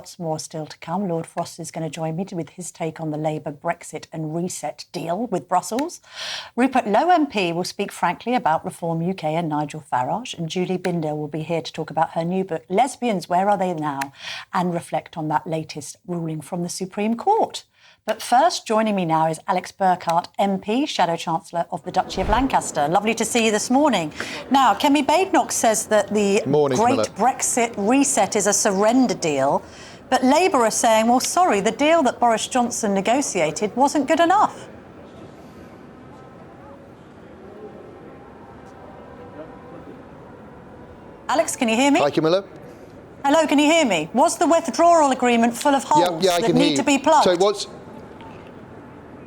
Lots more still to come. Lord Frost is going to join me with his take on the Labour Brexit and reset deal with Brussels. Rupert Lowe MP will speak frankly about Reform UK and Nigel Farage. And Julie Binder will be here to talk about her new book, Lesbians, Where Are They Now? And reflect on that latest ruling from the Supreme Court. But first, joining me now is Alex Burghart MP, Shadow Chancellor of the Duchy of Lancaster. Lovely to see you this morning. Now, Kemi Badenoch says that the Great Camilla. Brexit reset is a surrender deal. But Labour are saying, well, sorry, the deal that Boris Johnson negotiated wasn't good enough. Alex, can you hear me? Hi, Camilla. Hello, can you hear me? Was the withdrawal agreement full of holes that need to be plugged? So what's...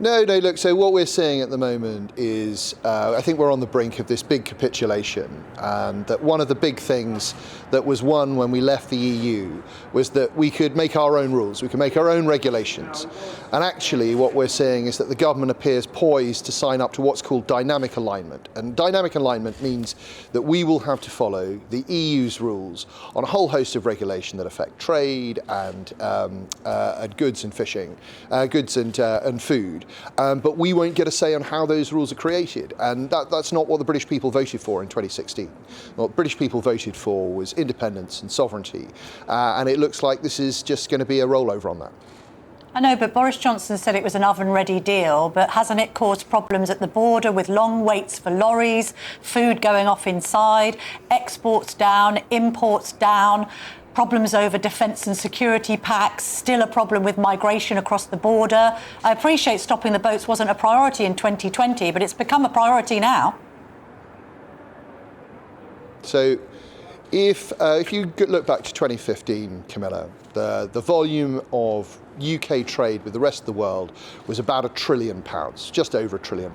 No, look, so what we're seeing at the moment is, I think we're on the brink of this big capitulation, and that one of the big things that was won when we left the EU was that we could make our own rules, we could make our own regulations. And actually what we're seeing is that the government appears poised to sign up to what's called dynamic alignment. And dynamic alignment means that we will have to follow the EU's rules on a whole host of regulation that affect trade and goods and fishing, goods and food. But we won't get a say on how those rules are created, and that's not what the British people voted for in 2016. What British people voted for was independence and sovereignty, and it looks like this is just going to be a rollover on that. I know, but Boris Johnson said it was an oven-ready deal, but hasn't it caused problems at the border with long waits for lorries, food going off inside, exports down, imports down, problems over defence and security pacts, still a problem with migration across the border? I appreciate stopping the boats wasn't a priority in 2020, but it's become a priority now. So if you look back to 2015, Camilla, the volume of UK trade with the rest of the world was about £1 trillion, just over £1 trillion.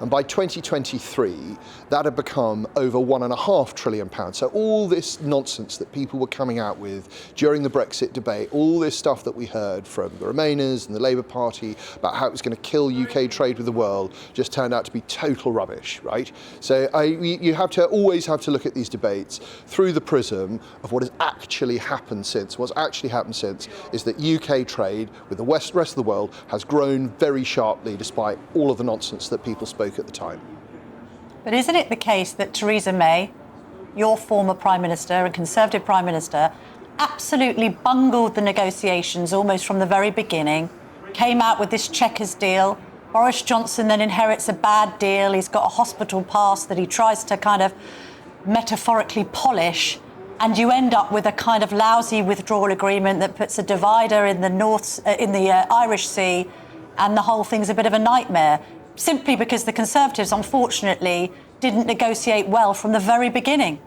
And by 2023, that had become over £1.5 trillion. So all this nonsense that people were coming out with during the Brexit debate, all this stuff that we heard from the Remainers and the Labour Party about how it was going to kill UK trade with the world just turned out to be total rubbish, right? So you always have to look at these debates through the prism of what has actually happened since. What's actually happened since is that UK trade with the rest of the world has grown very sharply despite all of the nonsense that people spoke at the time. But isn't it the case that Theresa May, your former Prime Minister and Conservative Prime Minister, absolutely bungled the negotiations almost from the very beginning, came out with this checkers deal? Boris Johnson then inherits a bad deal. He's got a hospital pass that he tries to kind of metaphorically polish, and you end up with a kind of lousy withdrawal agreement that puts a divider in the Irish Sea, and the whole thing's a bit of a nightmare, simply because the Conservatives, unfortunately, didn't negotiate well from the very beginning.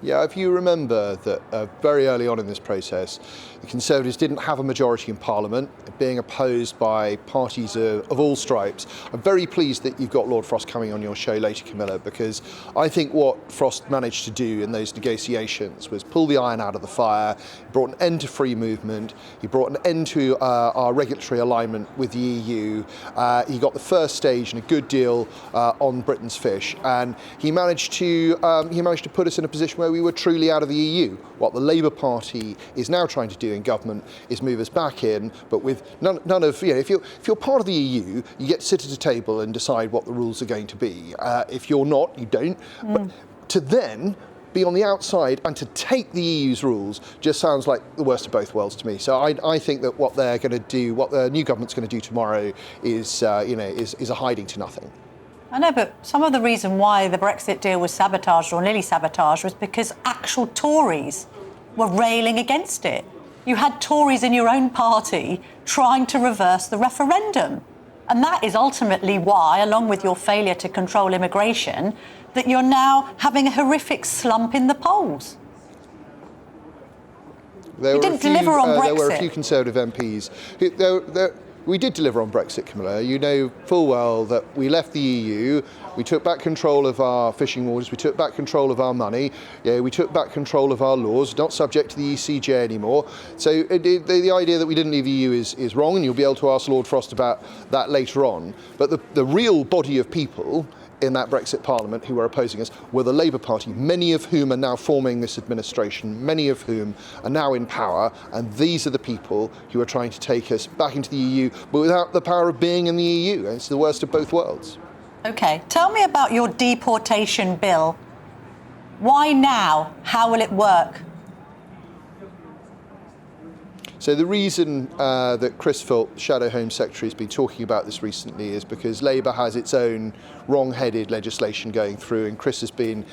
Yeah, if you remember that very early on in this process, the Conservatives didn't have a majority in Parliament, being opposed by parties of all stripes. I'm very pleased that you've got Lord Frost coming on your show later, Camilla, because I think what Frost managed to do in those negotiations was pull the iron out of the fire. He brought an end to free movement. He brought an end to our regulatory alignment with the EU. He got the first stage and a good deal on Britain's fish, and he managed to put us in a position where we were truly out of the EU. What the Labour Party is now trying to do in government is move us back in, but with none of, if you're part of the EU, you get to sit at a table and decide what the rules are going to be. If you're not, you don't. But to then be on the outside and to take the EU's rules just sounds like the worst of both worlds to me. So I think that what they're going to do, what the new government's going to do tomorrow is a hiding to nothing. I know, but some of the reason why the Brexit deal was sabotaged or nearly sabotaged was because actual Tories were railing against it. You had Tories in your own party trying to reverse the referendum. And that is ultimately why, along with your failure to control immigration, that you're now having a horrific slump in the polls. You didn't deliver on Brexit. There were a few Conservative MPs we did deliver on Brexit, Camilla. You know full well that we left the EU, we took back control of our fishing waters, we took back control of our money, we took back control of our laws, not subject to the ECHR anymore. So the idea that we didn't leave the EU is wrong, and you'll be able to ask Lord Frost about that later on. But the real body of people in that Brexit Parliament who were opposing us were the Labour Party, many of whom are now forming this administration, many of whom are now in power, and these are the people who are trying to take us back into the EU, but without the power of being in the EU. It's the worst of both worlds. OK, tell me about your deportation bill. Why now? How will it work? So the reason that Chris Philp, Shadow Home Secretary, has been talking about this recently is because Labour has its own wrong-headed legislation going through, and Chris has been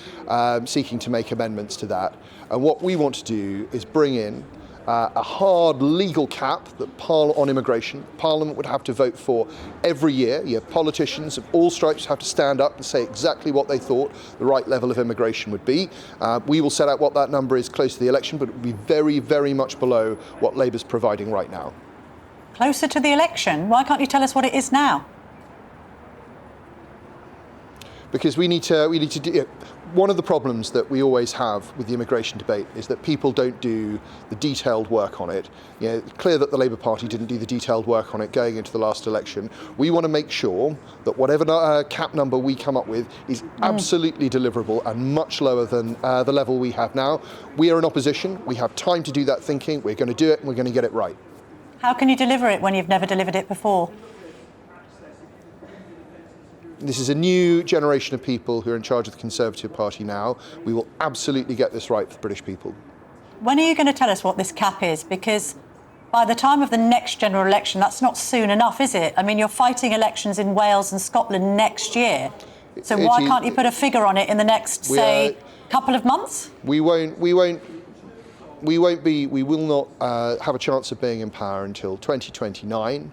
seeking to make amendments to that. And what we want to do is bring in a hard legal cap that on immigration Parliament would have to vote for every year. Politicians of all stripes have to stand up and say exactly what they thought the right level of immigration would be. We will set out what that number is close to the election, but it will be very, very much below what Labour's providing right now. Closer to the election? Why can't you tell us what it is now? Because we need to do. One of the problems that we always have with the immigration debate is that people don't do the detailed work on it. It's clear that the Labour Party didn't do the detailed work on it going into the last election. We want to make sure that whatever cap number we come up with is absolutely deliverable and much lower than the level we have now. We are in opposition. We have time to do that thinking. We're going to do it, and we're going to get it right. How can you deliver it when you've never delivered it before? This is a new generation of people who are in charge of the Conservative Party now. We will absolutely get this right for the British people. When are you going to tell us what this cap is? Because by the time of the next general election, that's not soon enough, is it? I mean, you're fighting elections in Wales and Scotland next year. So why can't you put a figure on it in the next, say, couple of months? We will not have a chance of being in power until 2029.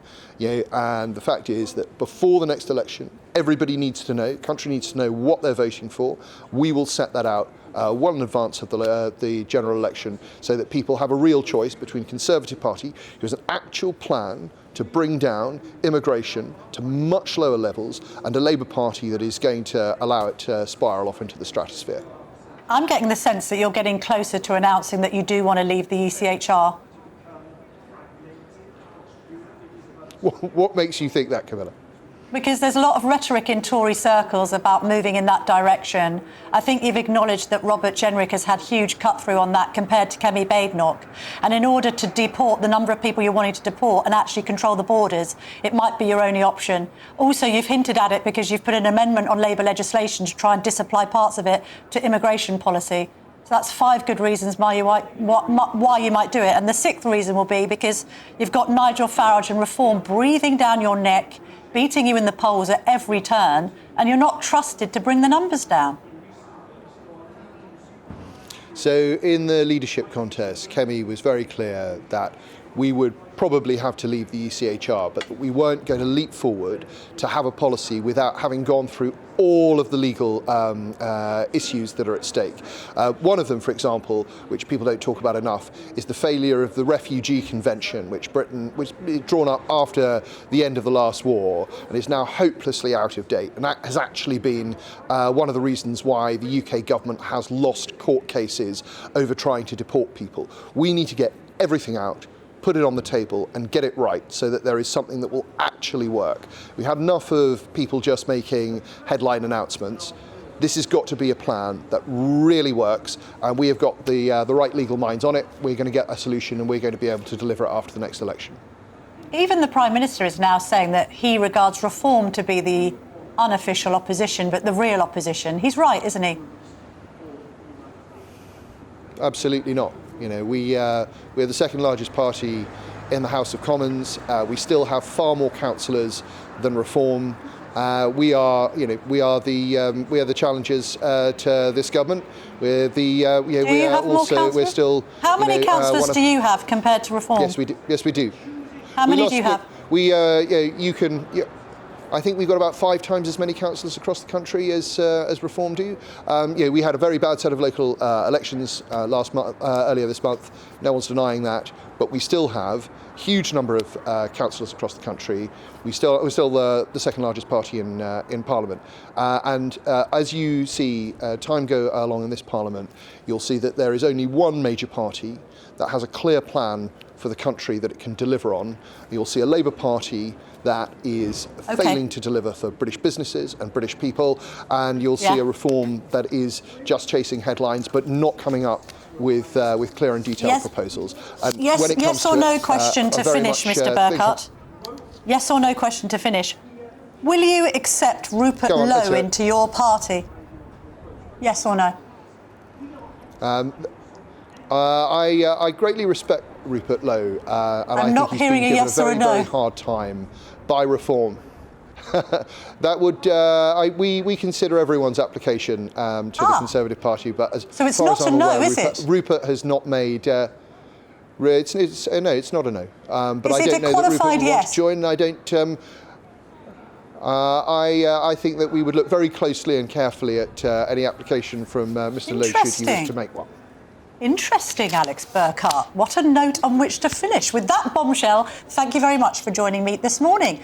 And the fact is that before the next election, everybody needs to know, the country needs to know what they're voting for. We will set that out well in advance of the general election so that people have a real choice between a Conservative Party who has an actual plan to bring down immigration to much lower levels and a Labour Party that is going to allow it to spiral off into the stratosphere. I'm getting the sense that you're getting closer to announcing that you do want to leave the ECHR. What makes you think that, Camilla? Because there's a lot of rhetoric in Tory circles about moving in that direction. I think you've acknowledged that Robert Jenrick has had huge cut-through on that compared to Kemi Badenoch. And in order to deport the number of people you're wanting to deport and actually control the borders, it might be your only option. Also, you've hinted at it because you've put an amendment on Labour legislation to try and disapply parts of it to immigration policy. So that's 5 good reasons why you might do it. And the 6th reason will be because you've got Nigel Farage and Reform breathing down your neck, beating you in the polls at every turn, and you're not trusted to bring the numbers down. So in the leadership contest, Kemi was very clear that we would probably have to leave the ECHR, but that we weren't going to leap forward to have a policy without having gone through all of the legal issues that are at stake. One of them, for example, which people don't talk about enough, is the failure of the Refugee Convention, which was drawn up after the end of the last war and is now hopelessly out of date. And that has actually been one of the reasons why the UK government has lost court cases over trying to deport people. We need to get everything out, put it on the table and get it right so that there is something that will actually work. We had enough of people just making headline announcements. This has got to be a plan that really works, and we have got the right legal minds on it. We're going to get a solution and we're going to be able to deliver it after the next election. Even the Prime Minister is now saying that he regards Reform to be the unofficial opposition, but the real opposition. He's right, isn't he? Absolutely not. We're the second largest party in the House of Commons. We still have far more councillors than Reform. We are the challengers to this government. We're still. How many councillors do you have compared to Reform? Yes, we do. Yes, we do. How many do you have? I think we've got about 5 times as many councillors across the country as Reform do. We had a very bad set of local elections earlier this month. No one's denying that, but we still have a huge number of councillors across the country. We're still the second largest party in Parliament. And as you see time go along in this Parliament, you'll see that there is only one major party that has a clear plan for the country that it can deliver on. You'll see a Labour Party that is failing to deliver for British businesses and British people, and you'll see a reform that is just chasing headlines but not coming up with clear and detailed proposals. And when it comes yes or no it, question to finish, Mr. Burkhart. Yes or no question to finish. Will you accept Rupert Lowe into your party? Yes or no? I greatly respect Rupert Lowe, and I think he's been given a very, very hard time by Reform. That would we consider everyone's application to the Conservative Party, but as so it's far not as I'm a no, aware, is it? Rupert has not made. It's no, it's not a no. But is I don't know that Rupert will want to join. I don't. I think that we would look very closely and carefully at any application from Mr. Lowe should he wish to make one. Interesting, Alex Burkhart. What a note on which to finish. With that bombshell, thank you very much for joining me this morning.